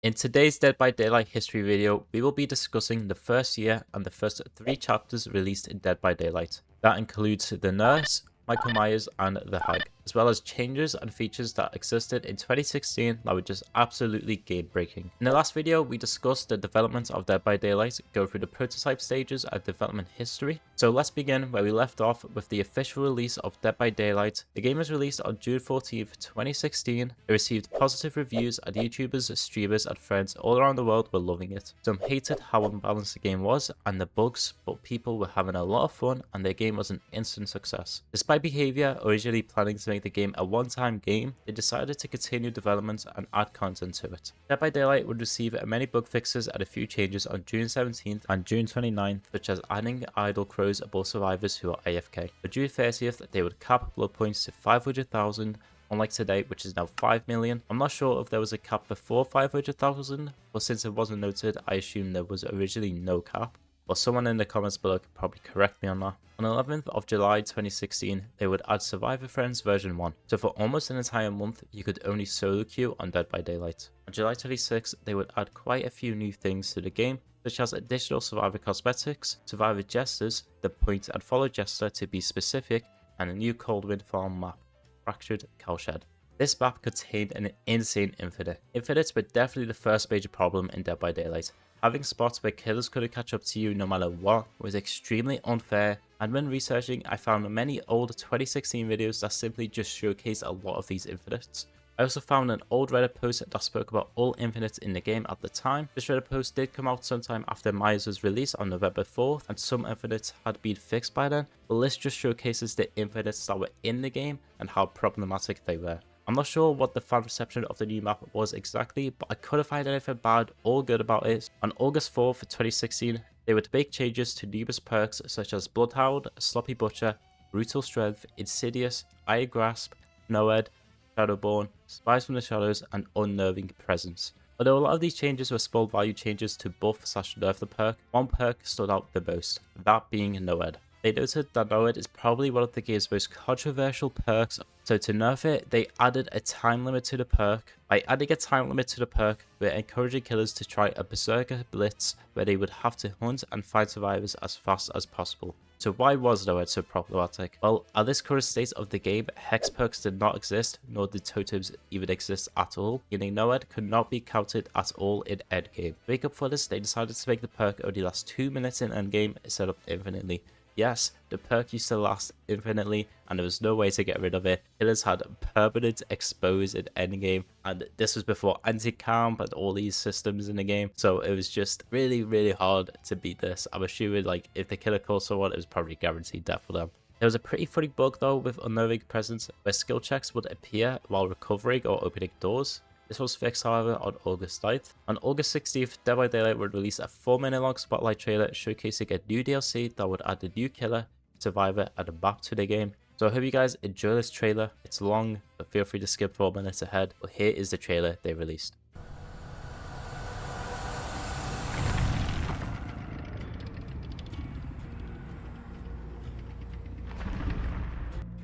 In today's Dead by Daylight history video, we will be discussing the first year and the first 3 chapters released in Dead by Daylight. That includes the Nurse, Michael Myers, and the Hag, as well as changes and features that existed in 2016 that were just absolutely game-breaking. In the last video, we discussed the development of Dead by Daylight, go through the prototype stages and development history. So let's begin where we left off with the official release of Dead by Daylight. The game was released on June 14th, 2016. It received positive reviews and YouTubers, streamers, and friends all around the world were loving it. Some hated how unbalanced the game was and the bugs, but people were having a lot of fun and their game was an instant success. Despite behavior originally planning to make the game a one-time game, they decided to continue development and add content to it. Dead by Daylight would receive many bug fixes and a few changes on June 17th and June 29th, such as adding idle crows above survivors who are AFK. For June 30th, they would cap blood points to 500,000, unlike today, which is now 5 million. I'm not sure if there was a cap before 500,000, but since it wasn't noted, I assume there was originally no cap. But someone in the comments below could probably correct me on that. On 11th of July 2016, they would add Survivor Friends version 1. So for almost an entire month, you could only solo queue on Dead by Daylight. On July 26th, they would add quite a few new things to the game, such as additional Survivor cosmetics, Survivor Jesters, the point and follow Jester to be specific, and a new Cold Wind Farm map, Fractured Cowshed. This map contained an insane infinite. Infinites were definitely the first major problem in Dead by Daylight. Having spots where killers couldn't catch up to you no matter what was extremely unfair, and when researching I found many old 2016 videos that simply just showcase a lot of these infinites. I also found an old Reddit post that spoke about all infinites in the game at the time. This Reddit post did come out sometime after Myers was released on November 4th, and some infinites had been fixed by then. The list just showcases the infinites that were in the game and how problematic they were. I'm not sure what the fan reception of the new map was exactly, but I couldn't find anything bad or good about it. On August 4th, 2016, they would make changes to numerous perks such as Bloodhound, Sloppy Butcher, Brutal Strength, Insidious, Iron Grasp, NOED, Shadowborn, Spies from the Shadows, and Unnerving Presence. Although a lot of these changes were small value changes to buff/nerf the perk, one perk stood out the most, that being NOED. They noted that NOED is probably one of the game's most controversial perks, so to nerf it, they added a time limit to the perk. By adding a time limit to the perk, we're encouraging killers to try a Berserker Blitz where they would have to hunt and find survivors as fast as possible. So why was NOED so problematic? Well, at this current state of the game, Hex perks did not exist, nor did totems even exist at all, meaning NOED could not be counted at all in endgame. To make up for this, they decided to make the perk only last 2 minutes in endgame instead of infinitely. Yes, the perk used to last infinitely and there was no way to get rid of it. Killers had permanent expose in endgame, and this was before anti-camp and all these systems in the game, so it was just really hard to beat this. I'm assuming like if the killer called someone, it was probably guaranteed death for them. There was a pretty funny bug though with Unnerving Presence where skill checks would appear while recovering or opening doors. This was fixed, however, on August 9th. On August 16th, Dead by Daylight would release a 4-minute long spotlight trailer showcasing a new DLC that would add a new killer, survivor, and a map to the game. So I hope you guys enjoy this trailer. It's long, but feel free to skip 4 minutes ahead. But here is the trailer they released.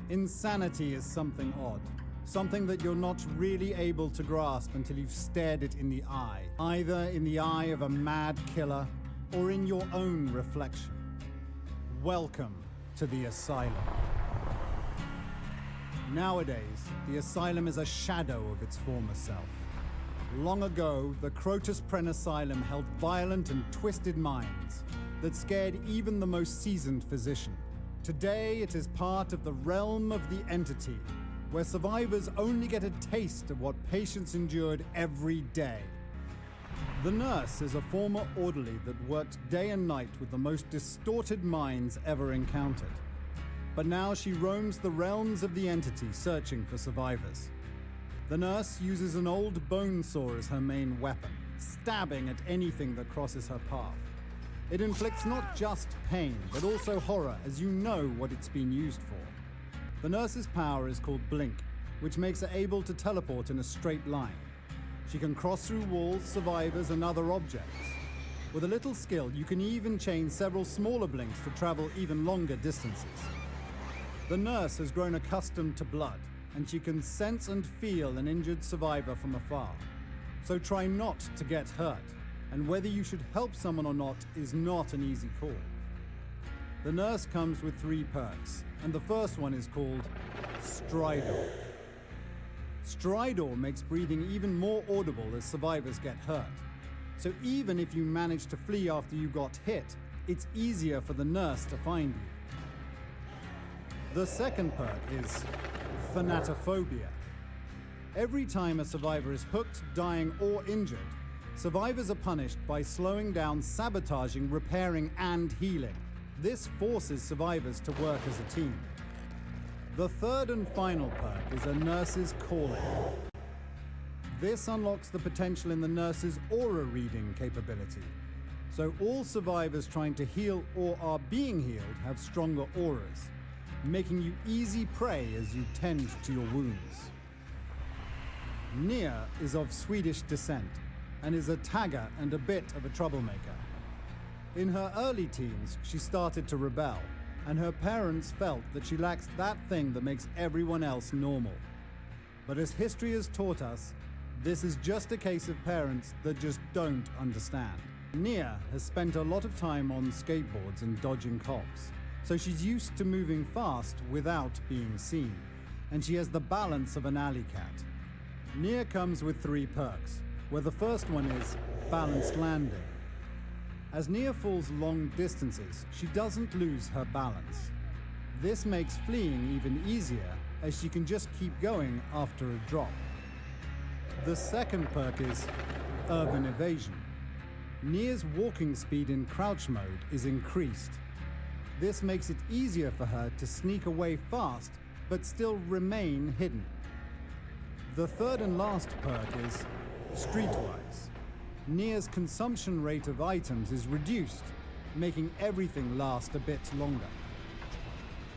Insanity is something odd. Something that you're not really able to grasp until you've stared it in the eye. Either in the eye of a mad killer, or in your own reflection. Welcome to the Asylum. Nowadays, the Asylum is a shadow of its former self. Long ago, the Crotus Pren Asylum held violent and twisted minds that scared even the most seasoned physician. Today, it is part of the realm of the entity, where survivors only get a taste of what patients endured every day. The nurse is a former orderly that worked day and night with the most distorted minds ever encountered. But now she roams the realms of the entity searching for survivors. The nurse uses an old bone saw as her main weapon, stabbing at anything that crosses her path. It inflicts not just pain, but also horror, as you know what it's been used for. The nurse's power is called Blink, which makes her able to teleport in a straight line. She can cross through walls, survivors, and other objects. With a little skill, you can even chain several smaller blinks to travel even longer distances. The nurse has grown accustomed to blood, and she can sense and feel an injured survivor from afar. So try not to get hurt, and whether you should help someone or not is not an easy call. The nurse comes with 3 perks, and the first one is called Stridor. Stridor makes breathing even more audible as survivors get hurt. So even if you manage to flee after you got hit, it's easier for the nurse to find you. The second perk is Thanatophobia. Every time a survivor is hooked, dying, or injured, survivors are punished by slowing down, sabotaging, repairing, and healing. This forces survivors to work as a team. The third and final perk is a nurse's calling. This unlocks the potential in the nurse's aura reading capability. So all survivors trying to heal or are being healed have stronger auras, making you easy prey as you tend to your wounds. Nia is of Swedish descent and is a tagger and a bit of a troublemaker. In her early teens, she started to rebel, and her parents felt that she lacks that thing that makes everyone else normal. But as history has taught us, this is just a case of parents that just don't understand. Nia has spent a lot of time on skateboards and dodging cops, so she's used to moving fast without being seen, and she has the balance of an alley cat. Nia comes with 3 perks, where the first one is Balanced Landing. As Nia falls long distances, she doesn't lose her balance. This makes fleeing even easier, as she can just keep going after a drop. The second perk is Urban Evasion. Nia's walking speed in crouch mode is increased. This makes it easier for her to sneak away fast, but still remain hidden. The third and last perk is Streetwise. Nia's consumption rate of items is reduced, making everything last a bit longer.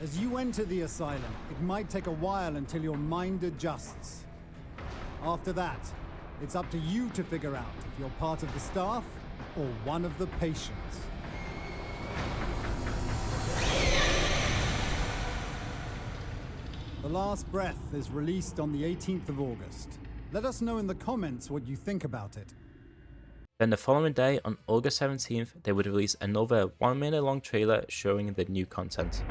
As you enter the asylum, it might take a while until your mind adjusts. After that, it's up to you to figure out if you're part of the staff or one of the patients. The Last Breath is released on the 18th of August. Let us know in the comments what you think about it. Then the following day, on August 17th, they would release another 1-minute long trailer showing the new content.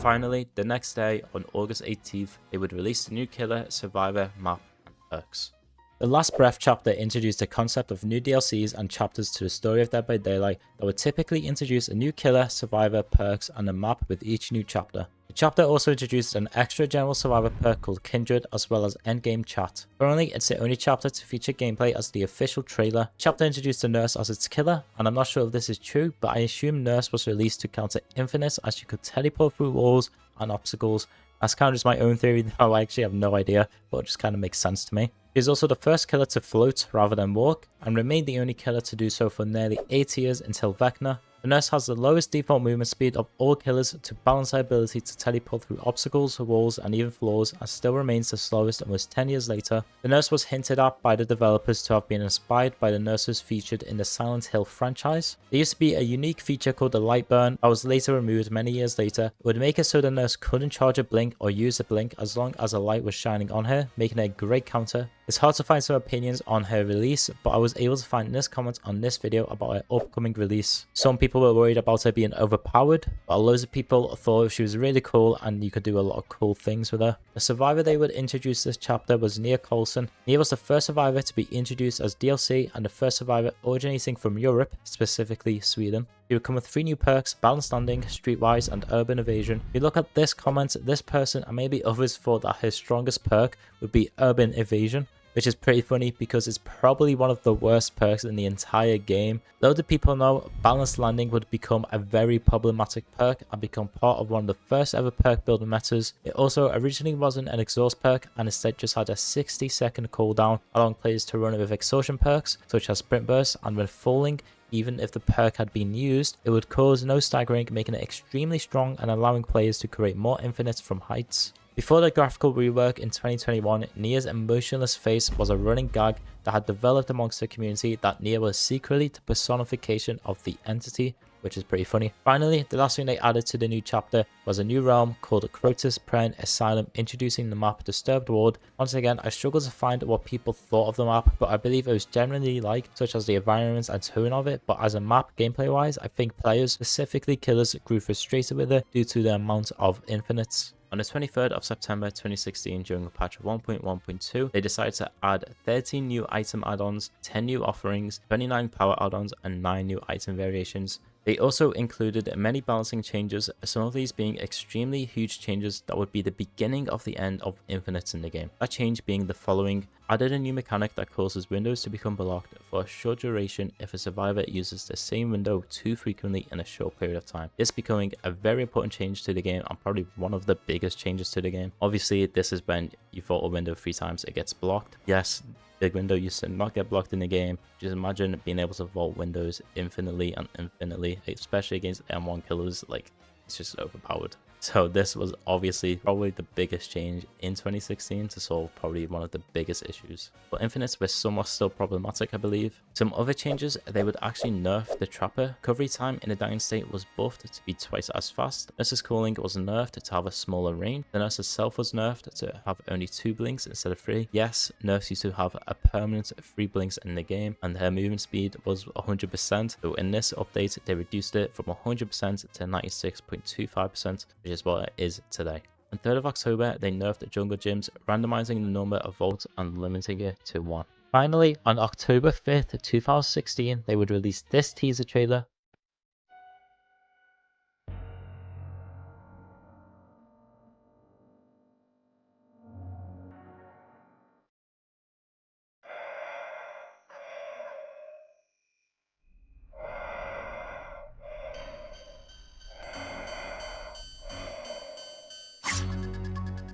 Finally, the next day, on August 18th, they would release the new killer, survivor, map, and perks. The Last Breath chapter introduced the concept of new DLCs and chapters to the story of Dead by Daylight that would typically introduce a new killer, survivor, perks, and a map with each new chapter. The chapter also introduced an extra general survivor perk called Kindred, as well as endgame chat. Currently, it's the only chapter to feature gameplay as the official trailer. The chapter introduced the nurse as its killer, and I'm not sure if this is true, but I assume nurse was released to counter Infinite, as she could teleport through walls and obstacles. That's kind of just my own theory, though I actually have no idea, but it just kind of makes sense to me. She is also the first killer to float rather than walk, and remained the only killer to do so for nearly 8 years until Vecna. The nurse has the lowest default movement speed of all killers to balance her ability to teleport through obstacles, walls, and even floors, and still remains the slowest almost 10 years later. The nurse was hinted at by the developers to have been inspired by the nurses featured in the Silent Hill franchise. There used to be a unique feature called the light burn that was later removed many years later. It would make it so the nurse couldn't charge a blink or use a blink as long as a light was shining on her, making it a great counter It's hard to find some opinions on her release, but I was able to find this comment on this video about her upcoming release. Some people were worried about her being overpowered, but loads of people thought she was really cool and you could do a lot of cool things with her. The survivor they would introduce this chapter was Nia Coulson. Nia was the first survivor to be introduced as DLC and the first survivor originating from Europe, specifically Sweden. He would come with 3 new perks: Balanced Landing, Streetwise, and Urban Evasion. If you look at this comment, this person and maybe others thought that his strongest perk would be Urban Evasion, which is pretty funny because it's probably one of the worst perks in the entire game. Though the people know, Balanced Landing would become a very problematic perk and become part of one of the first ever perk builder metas. It also originally wasn't an exhaust perk and instead just had a 60-second cooldown, allowing players to run it with exhaustion perks such as Sprint Burst, and when falling, even if the perk had been used, it would cause no staggering, making it extremely strong and allowing players to create more infinites from heights. Before the graphical rework in 2021, Nia's emotionless face was a running gag that had developed amongst the community that Nia was secretly the personification of the entity, which is pretty funny. Finally, the last thing they added to the new chapter was a new realm called Crotus Pren Asylum, introducing the map Disturbed Ward. Once again, I struggled to find what people thought of the map, but I believe it was generally liked, such as the environments and tone of it, but as a map gameplay wise, I think players, specifically killers, grew frustrated with it due to the amount of infinites. On the 23rd of September 2016, during patch 1.1.2, they decided to add 13 new item add-ons, 10 new offerings, 29 power add-ons, and 9 new item variations. They also included many balancing changes, some of these being extremely huge changes that would be the beginning of the end of infinites in the game. That change being the following: added a new mechanic that causes windows to become blocked for a short duration if a survivor uses the same window too frequently in a short period of time. This becoming a very important change to the game and probably one of the biggest changes to the game. Obviously, this is when you vault a window 3 times, it gets blocked. Yes, big window used to not get blocked in the game. Just imagine being able to vault windows infinitely and infinitely, especially against M1 killers. Like, it's just overpowered. So this was obviously probably the biggest change in 2016 to solve probably one of the biggest issues. But infinites were somewhat still problematic, I believe. Some other changes, they would actually nerf the trapper. Recovery time in the dying state was buffed to be twice as fast. Nurse's calling was nerfed to have a smaller range. The nurse itself was nerfed to have only 2 blinks instead of 3. Yes, nurse used to have a permanent 3 blinks in the game, and her movement speed was 100%. So in this update, they reduced it from 100% to 96.25%, which is what it is today. On 3rd of October, they nerfed the jungle gyms, randomizing the number of vaults and limiting it to 1. Finally, on October 5th, 2016, they would release this teaser trailer.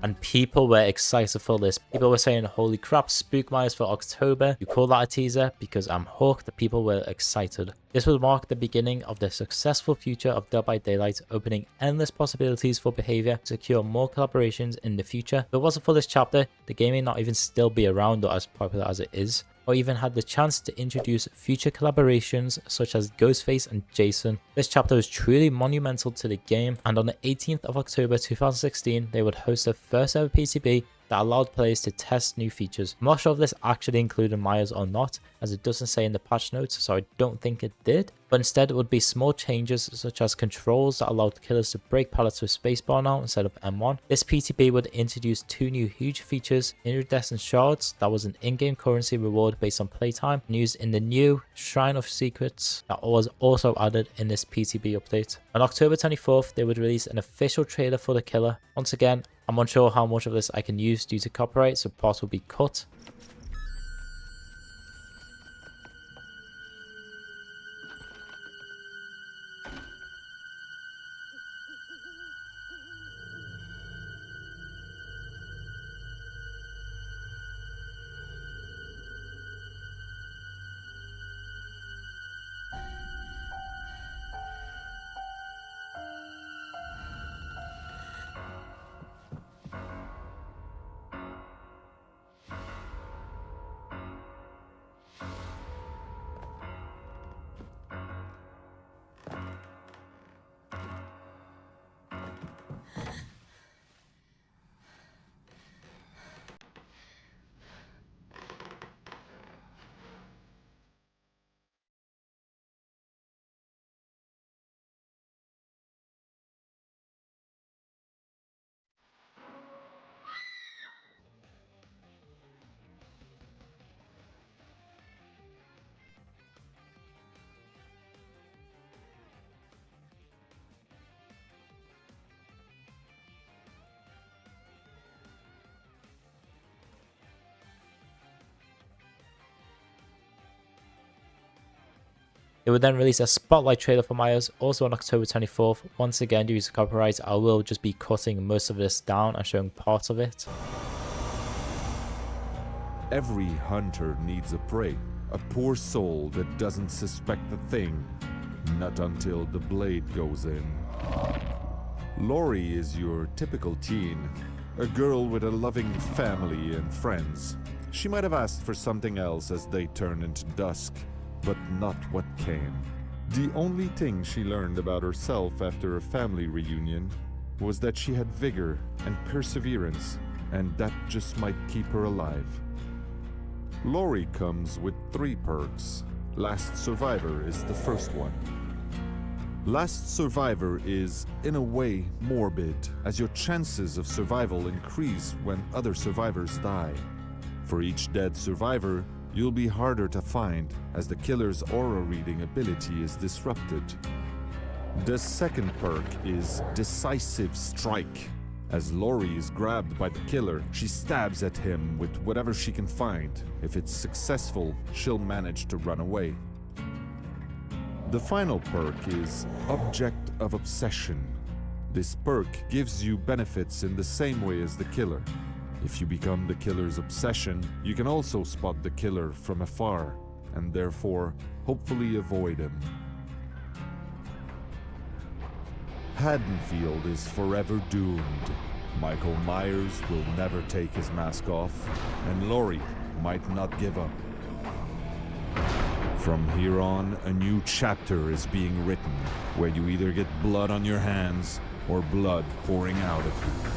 And people were excited for this. People were saying, holy crap, Spookmeyers for October. You call that a teaser? Because I'm hooked. The people were excited. This will mark the beginning of the successful future of Dead by Daylight, opening endless possibilities for behavior to secure more collaborations in the future. If it wasn't for this chapter, the game may not even still be around or as popular as it is, or even had the chance to introduce future collaborations such as Ghostface and Jason. This chapter was truly monumental to the game, and on the 18th of October 2016, they would host their first ever PTB that allowed players to test new features. I'm not sure if this actually included Myers or not, as it doesn't say in the patch notes, so I don't think it did. But instead it would be small changes such as controls that allowed killers to break pallets with spacebar now instead of M1. This PTB would introduce 2 new huge features: iridescent shards, that was an in-game currency reward based on playtime, and used in the new Shrine of Secrets that was also added in this PTB update. On October 24th, they would release an official trailer for the killer. Once again, I'm unsure how much of this I can use due to copyright, so parts will be cut. They would then release a spotlight trailer for Myers, also on October 24th. Once again, due to copyright, I will just be cutting most of this down and showing parts of it. Every hunter needs a prey, a poor soul that doesn't suspect a thing, not until the blade goes in. Lori is your typical teen, a girl with a loving family and friends. She might have asked for something else as they turned into dusk, but not what came. The only thing she learned about herself after a family reunion was that she had vigor and perseverance, and that just might keep her alive. Lori comes with 3 perks. Last Survivor is the first one. Last Survivor is, in a way, morbid, as your chances of survival increase when other survivors die. For each dead survivor, you'll be harder to find, as the killer's aura reading ability is disrupted. The second perk is Decisive Strike. As Lori is grabbed by the killer, she stabs at him with whatever she can find. If it's successful, she'll manage to run away. The final perk is Object of Obsession. This perk gives you benefits in the same way as the killer. If you become the killer's obsession, you can also spot the killer from afar, and therefore, hopefully avoid him. Haddonfield is forever doomed. Michael Myers will never take his mask off, and Lori might not give up. From here on, a new chapter is being written, where you either get blood on your hands or blood pouring out of you.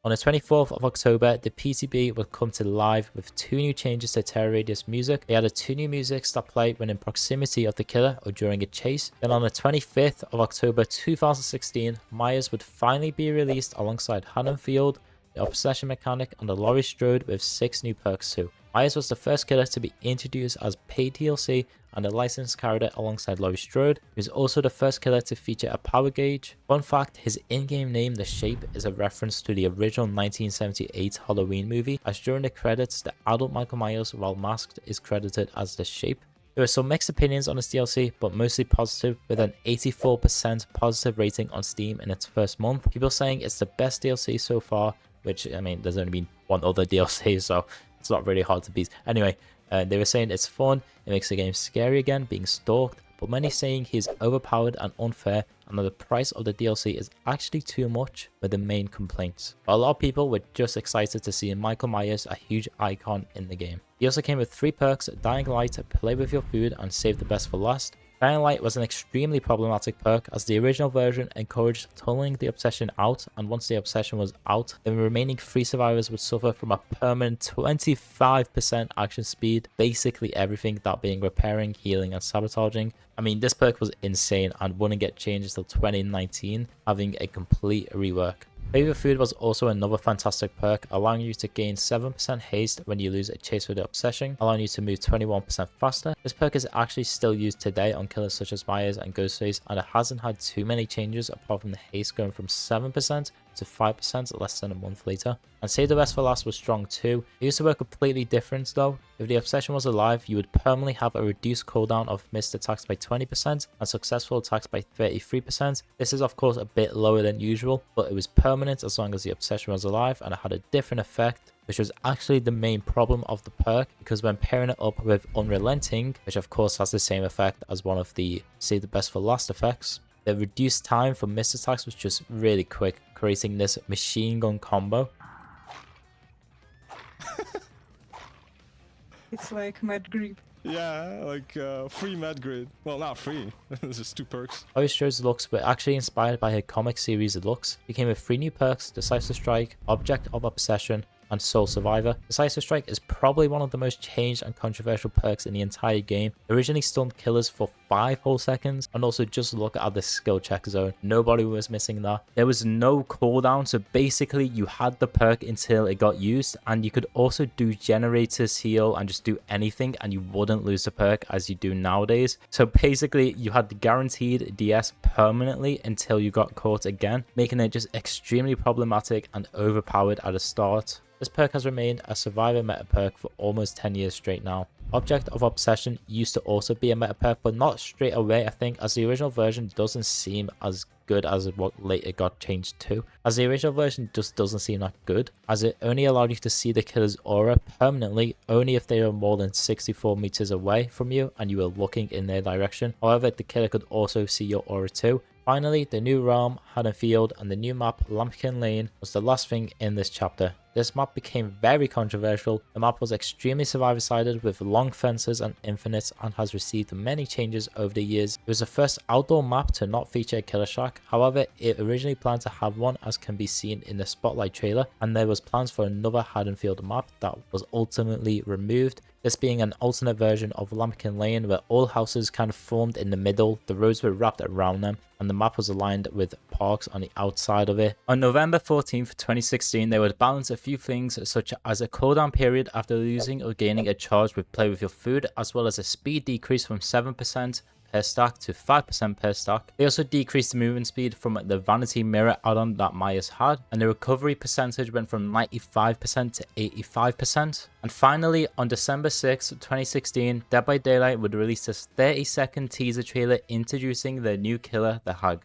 On the 24th of October, the PCB would come to live with 2 new changes to Terror Radius music. They added 2 new musics that play when in proximity of the killer or during a chase. Then on the 25th of October 2016, Myers would finally be released alongside Haddonfield, the Obsession Mechanic, and the Laurie Strode with 6 new perks too. Myers was the first killer to be introduced as paid DLC and a licensed character alongside Laurie Strode. He was also the first killer to feature a power gauge. Fun fact, his in-game name, The Shape, is a reference to the original 1978 Halloween movie, as during the credits, the adult Michael Myers, while masked, is credited as The Shape. There are some mixed opinions on this DLC, but mostly positive, with an 84% positive rating on Steam in its first month. People saying it's the best DLC so far, which, I mean, there's only been one other DLC, so it's not really hard to beat. Anyway, they were saying it's fun, it makes the game scary again, being stalked, but many saying he's overpowered and unfair, and that the price of the DLC is actually too much, were the main complaints. But a lot of people were just excited to see Michael Myers, a huge icon in the game. He also came with 3 perks: Dying Light, Play with Your Food, and Save the Best for Last. Dying Light was an extremely problematic perk, as the original version encouraged tunneling the obsession out, and once the obsession was out, the remaining 3 survivors would suffer from a permanent 25% action speed, basically everything, that being repairing, healing, and sabotaging. I mean, this perk was insane and wouldn't get changed until 2019, having a complete rework. Favorite Food was also another fantastic perk, allowing you to gain 7% haste when you lose a chase with the obsession, allowing you to move 21% faster. This perk is actually still used today on killers such as Myers and Ghostface, and it hasn't had too many changes apart from the haste going from 7% to 5% less than a month later. And Save the Best for Last was strong too. It used to work completely different though. If the obsession was alive, you would permanently have a reduced cooldown of missed attacks by 20% and successful attacks by 33%. This is of course a bit lower than usual, but it was permanent as long as the obsession was alive, and it had a different effect, which was actually the main problem of the perk, because when pairing it up with Unrelenting, which of course has the same effect as one of the Save the Best for Last effects, the reduced time for missed attacks was just really quick, creating this machine gun combo. It's like Mad Grip. Yeah, like free Mad Grid. Well, not free. There's just 2 perks. Laurie Strode's looks were actually inspired by her comic series looks. He came with 3 new perks: Decisive Strike, Object of Obsession, and Soul Survivor. Decisive Strike is probably one of the most changed and controversial perks in the entire game. It originally stunned killers for 5 whole seconds, and also just look at the skill check zone. Nobody was missing that. There was no cooldown, so basically you had the perk until it got used, and you could also do Generators Heal and just do anything and you wouldn't lose the perk as you do nowadays. So basically you had the guaranteed DS permanently until you got caught again, making it just extremely problematic and overpowered at the start. This perk has remained a survivor meta perk for almost 10 years straight now. Object of Obsession used to also be a meta perk, but not straight away, I think, as the original version doesn't seem as good as what later got changed to. As the original version just doesn't seem that good, as it only allowed you to see the killer's aura permanently only if they were more than 64 meters away from you and you were looking in their direction. However, the killer could also see your aura too. Finally, the new realm, Haddonfield, and the new map, Lambkin Lane, was the last thing in this chapter. This map became very controversial. The map was extremely survivor-sided with long fences and infinites and has received many changes over the years. It was the first outdoor map to not feature a killer shack. However, it originally planned to have one, as can be seen in the Spotlight trailer, and there was plans for another Haddonfield map that was ultimately removed. This being an alternate version of Lambkin Lane where all houses kind of formed in the middle, the roads were wrapped around them, and the map was aligned with parks on the outside of it. On November 14th, 2016, they would balance a few things such as a cooldown period after losing or gaining a charge with Play With Your Food, as well as a speed decrease from 7% per stack to 5% per stack. They also decreased the movement speed from the Vanity Mirror add-on that Myers had, and the recovery percentage went from 95% to 85%. And finally, on December 6, 2016, Dead by Daylight would release this 30-second teaser trailer introducing their new killer, the Hag.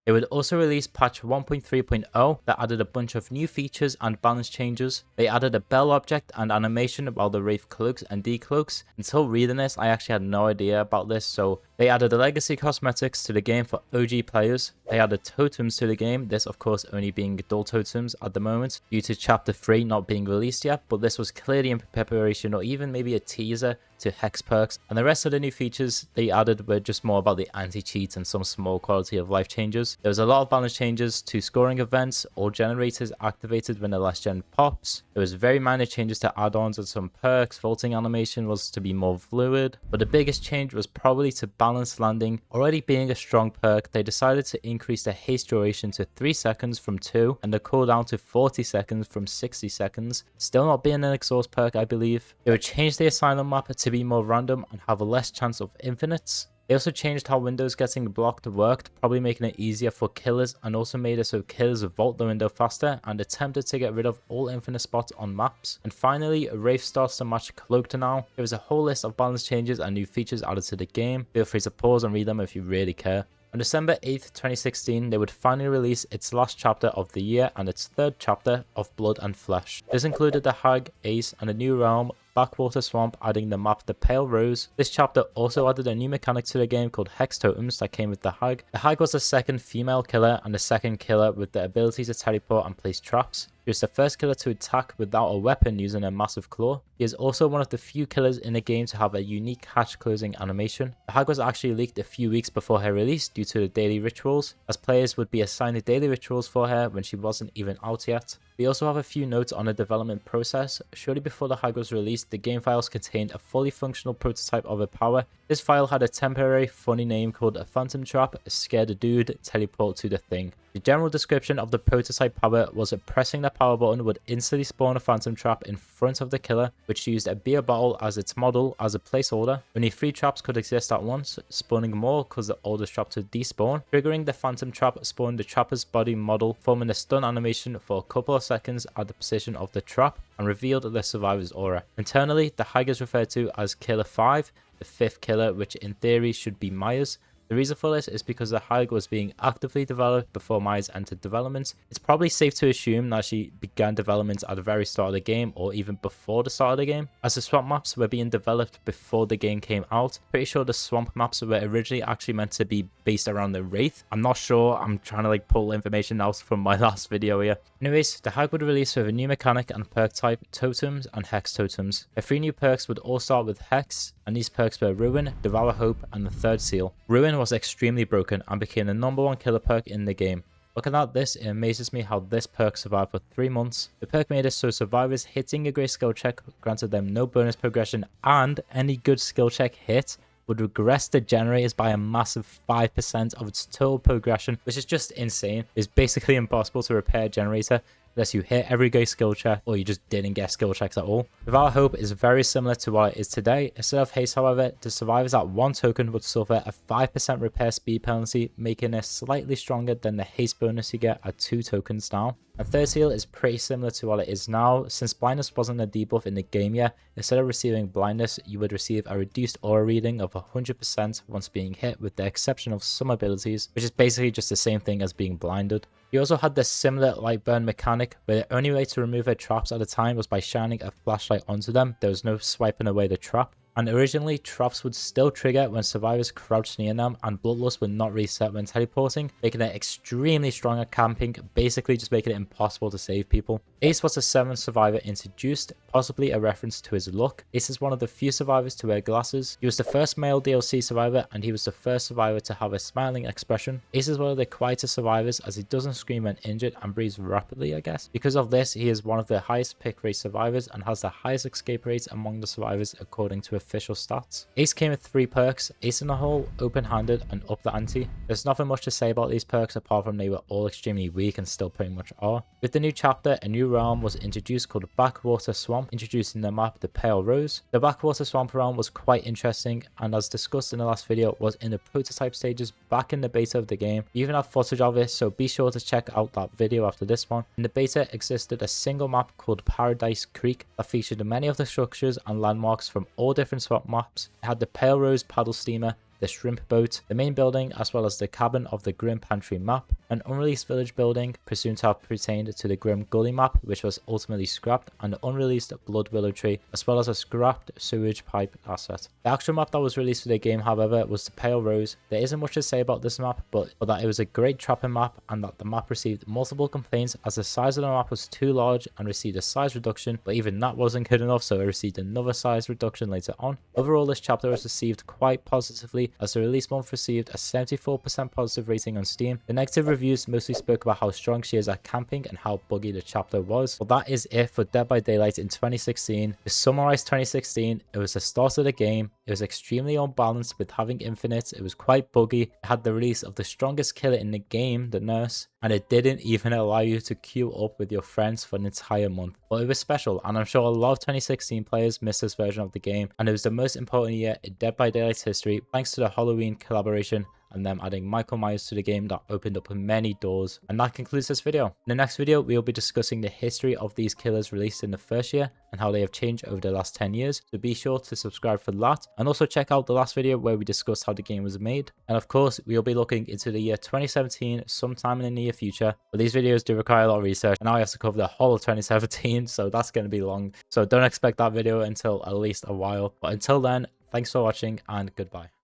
It would also release patch 1.3.0 that added a bunch of new features and balance changes. They added a bell object and animation while the Wraith cloaks and decloaks. Until reading this, I actually had no idea about this, so they added the legacy cosmetics to the game for OG players. They added totems to the game, this of course only being dual totems at the moment due to chapter 3 not being released yet, but this was clearly in preparation or even maybe a teaser to Hex perks. And the rest of the new features they added were just more about the anti-cheat and some small quality of life changes. There was a lot of balance changes to scoring events or generators activated when the last gen pops. There was very minor changes to add-ons and some perks. Vaulting animation was to be more fluid, but the biggest change was probably to balance landing. Already being a strong perk, they decided to increase the haste duration to 3 seconds from 2 and the cooldown to 40 seconds from 60 seconds. Still not being an exhaust perk, I believe. They would change the asylum map to be more random and have a less chance of infinites. They also changed how windows getting blocked worked, probably making it easier for killers, and also made it so killers vault the window faster and attempted to get rid of all infinite spots on maps. And finally, Wraith starts to match Cloaked now. There was a whole list of balance changes and new features added to the game. Feel free to pause and read them if you really care. On December 8th, 2016, they would finally release its last chapter of the year and its third chapter of Blood and Flesh. This included the Hag, Ace, and a new realm, Backwater Swamp, adding the map The Pale Rose. This chapter also added a new mechanic to the game called Hex Totems that came with the Hag. The Hag was the second female killer and the second killer with the ability to teleport and place traps. He was the first killer to attack without a weapon using a massive claw. He is also one of the few killers in the game to have a unique hatch closing animation. The Hag was actually leaked a few weeks before her release due to the daily rituals, as players would be assigned the daily rituals for her when she wasn't even out yet. We also have a few notes on the development process. Shortly before the Hag was released, the game files contained a fully functional prototype of her power. This file had a temporary funny name called a Phantom Trap, Scared a Dude, Teleport to the Thing. The general description of the prototype power was that pressing the power button would instantly spawn a Phantom Trap in front of the killer, which used a beer bottle as its model as a placeholder. Only 3 traps could exist at once, spawning more because the oldest trap would despawn. Triggering the Phantom Trap spawned the trapper's body model, forming a stun animation for a couple of seconds at the position of the trap, and revealed the survivor's aura. Internally, the Hag is referred to as Killer 5, the 5th killer, which in theory should be Myers. The reason for this is because the Hag was being actively developed before Myers entered development. It's probably safe to assume that she began development at the very start of the game or even before the start of the game, as the swamp maps were being developed before the game came out. Pretty sure the swamp maps were originally actually meant to be based around the Wraith. I'm not sure, I'm trying to pull information out from my last video here. Anyways, the Hag would release with a new mechanic and perk type, totems and hex totems. The 3 new perks would all start with hex, and these perks were Ruin, Devour Hope, and the Third Seal. Ruin was extremely broken and became the #1 killer perk in the game. Looking at this, it amazes me how this perk survived for 3 months. The perk made it so survivors hitting a great skill check granted them no bonus progression, and any good skill check hit would regress the generators by a massive 5% of its total progression, which is just insane. It's basically impossible to repair a generator unless you hit every great skill check or you just didn't get skill checks at all. Without Hope is very similar to what it is today. Instead of haste, however, the survivors at 1 token would suffer a 5% repair speed penalty, making it slightly stronger than the haste bonus you get at 2 tokens now. And third seal is pretty similar to what it is now. Since blindness wasn't a debuff in the game yet, instead of receiving blindness, you would receive a reduced aura reading of 100% once being hit, with the exception of some abilities, which is basically just the same thing as being blinded. You also had this similar light burn mechanic, where the only way to remove their traps at the time was by shining a flashlight onto them. There was no swiping away the trap. And originally, traps would still trigger when survivors crouched near them, and bloodlust would not reset when teleporting, making it extremely strong at camping, basically just making it impossible to save people. Ace was the 7th survivor introduced, possibly a reference to his look. Ace is one of the few survivors to wear glasses. He was the first male DLC survivor, and he was the first survivor to have a smiling expression. Ace is one of the quieter survivors, as he doesn't scream when injured and breathes rapidly, I guess. Because of this, he is one of the highest pick rate survivors and has the highest escape rates among the survivors according to official stats. Ace came with 3 perks, Ace in the Hole, Open-Handed, and Up the Ante. There's nothing much to say about these perks apart from they were all extremely weak and still pretty much are. With the new chapter, a new realm was introduced called Backwater Swamp, introducing the map The Pale Rose. The Backwater Swamp realm was quite interesting, and as discussed in the last video, was in the prototype stages back in the beta of the game. We even have footage of it, so be sure to check out that video after this one. In the beta existed a single map called Paradise Creek that featured many of the structures and landmarks from all different swamp maps. It had the Pale Rose paddle steamer, the shrimp boat, the main building, as well as the cabin of the Grim Pantry map, an unreleased village building presumed to have pertained to the Grim Gully map, which was ultimately scrapped, and the unreleased Blood Willow Tree, as well as a scrapped sewage pipe asset. The actual map that was released for the game, however, was the Pale Rose. There isn't much to say about this map, but that it was a great trapping map, and that the map received multiple complaints as the size of the map was too large and received a size reduction, but even that wasn't good enough, so it received another size reduction later on. Overall, this chapter was received quite positively, as the release month received a 74% positive rating on Steam. The negative reviews mostly spoke about how strong she is at camping and how buggy the chapter was. But that is it for Dead by Daylight in 2016. To summarize 2016, it was the start of the game. It was extremely unbalanced with having infinite. It was quite buggy. It had the release of the strongest killer in the game, the nurse, and it didn't even allow you to queue up with your friends for an entire month. But it was special, and I'm sure a lot of 2016 players missed this version of the game, and it was the most important year in Dead by Daylight's history thanks to the Halloween collaboration and them adding Michael Myers to the game that opened up many doors. And that concludes this video. In the next video, we'll be discussing the history of these killers released in the first year and how they have changed over the last 10 years. So be sure to subscribe for that, and also check out the last video where we discussed how the game was made. And of course, we'll be looking into the year 2017 sometime in the near future. But these videos do require a lot of research, and now I have to cover the whole of 2017, so that's going to be long. So don't expect that video until at least a while. But until then, thanks for watching and goodbye.